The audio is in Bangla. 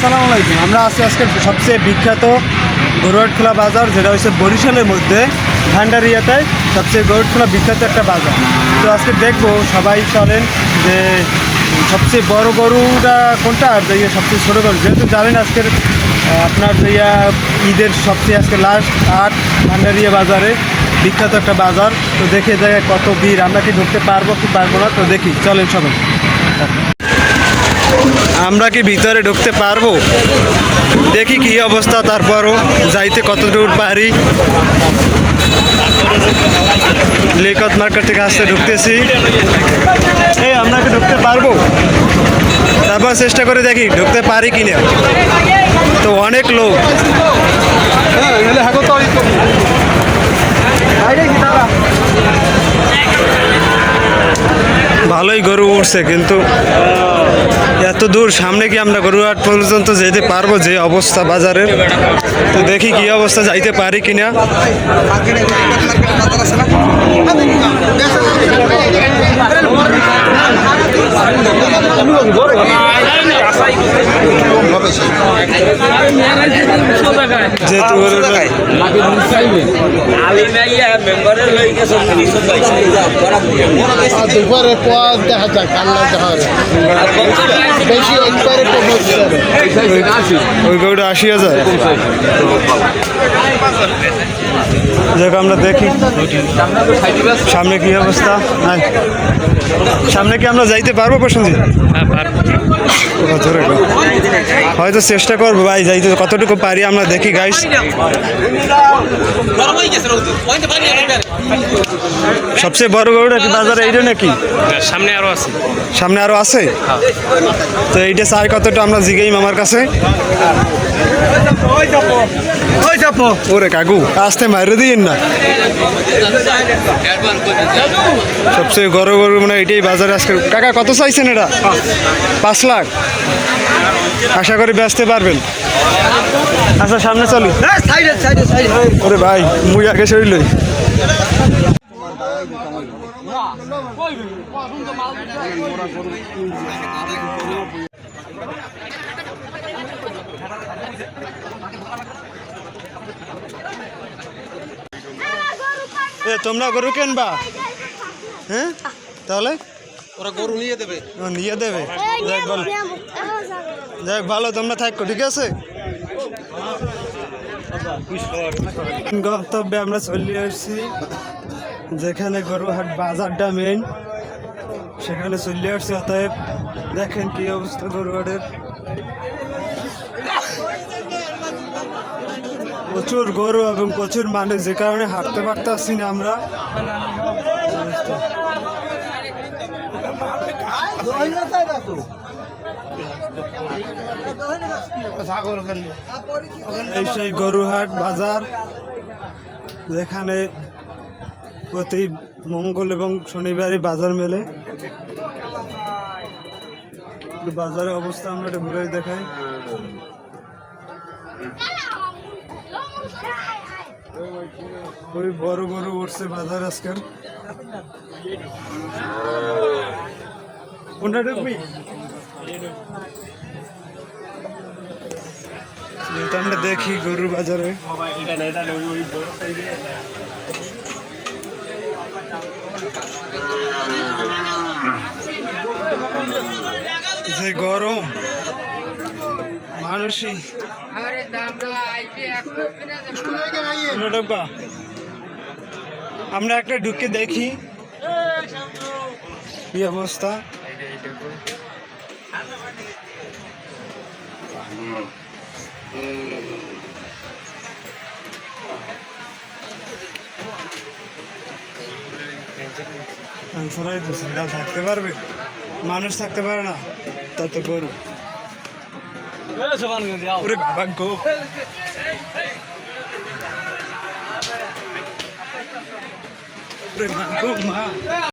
আসসালামু আলাইকুম। আমরা আছি আজকের সবচেয়ে বিখ্যাত গরুহাটখোলা বাজার, যেটা হচ্ছে বরিশালের মধ্যে ভান্ডারিয়াতে সবচেয়ে গরুহাটখোলা বিখ্যাত একটা বাজার। তো আজকে দেখবো, সবাই চলেন যে সবচেয়ে বড় গরুটা কোনটা আর যে সবচেয়ে ছোটো গরু। যেহেতু জানেন আজকের আপনার যে ঈদের সবচেয়ে আজকে লাস্ট হাট ভান্ডারিয়া বাজারে, বিখ্যাত একটা বাজার। তো দেখে জায়গায় কত ভিড়, আমরা কি ঢুকতে পারবো কি পারবো না, তো দেখি চলেন সবাই। আমরা কি ভিতরে ঢুকতে পারবো, দেখি কি অবস্থা, তারপরও যাইতে কত দূর পারি। লিকত মার্কেট থেকে আসতে ঢুকতেছি। এই আমরা কি ঢুকতে পারবো, তারপর চেষ্টা করে দেখি ঢুকতে পারি কিনা। তো অনেক লোক, ভালোই গরু উঠছে, কিন্তু এত দূর সামনে কি আমরা গরুহাট পর্যন্ত যেতে পারবো, যে অবস্থা বাজারের। তো দেখি কি অবস্থা, যাইতে পারি কিনা। যেহেতু ওই গরুটা 80,000। যাক আমরা দেখি সামনে কি অবস্থা। সামনে কি আমরা যাইতে পারবো প্রসেনজিৎ? হয়তো চেষ্টা করবো ভাই, যাইতে কতটুকু পারি আমরা দেখি গাইস। সবচেয়ে বড় গরুটা কি বাজারে এইটা নাকি? সামনে আরো আছে। সামনে আরো আছে? তো এইটা চাই কতটা আমরা জিগাই মামার কাছে। ওরে কাকু আসতে মাইরে দিন না। সবচেয়ে বড় গরু মানে এইটাই বাজারে আজকে। কাকা কত চাইছেন এটা? 5 লাখ। আশা করি বেচতে পারবেন। আচ্ছা সামনে চলি। ওরে ভাই মুই আগে সরিল। তোমরা গরু কেনবা? হ্যাঁ তাহলে ওরা গরু নিয়ে দেবে। নিয়ে দেবে। যাক ভালো, যাক ভালো, তোমরা থাকো, ঠিক আছে। গন্তব্যে আমরা চলে আসছি, যেখানে গরুহাট বাজারটা মেইন, সেখানে চলে আসছি। অতএব দেখেন কি অবস্থা গরুহাটের। প্রচুর গরু এবং প্রচুর মানুষ, যে কারণে হাঁটতে পারতে আসছি না আমরা। এই সেই গরুহাট বাজার, যেখানে প্রতি মঙ্গল এবং শনিবারই বাজার মেলে। বাজারের অবস্থা আমরা একটু ঘুরে দেখাই। ওই বড় গরু উঠছে বাজার আজকের। কোনটা ঢুকবি? আমরা দেখি গরুর বাজারে। যে গরম, মানুষই আমরা একটা ঢুকে দেখি কি অবস্থা। থাকতে পারবে, মানুষ থাকতে পারে না, তত গরু। ভাগ্য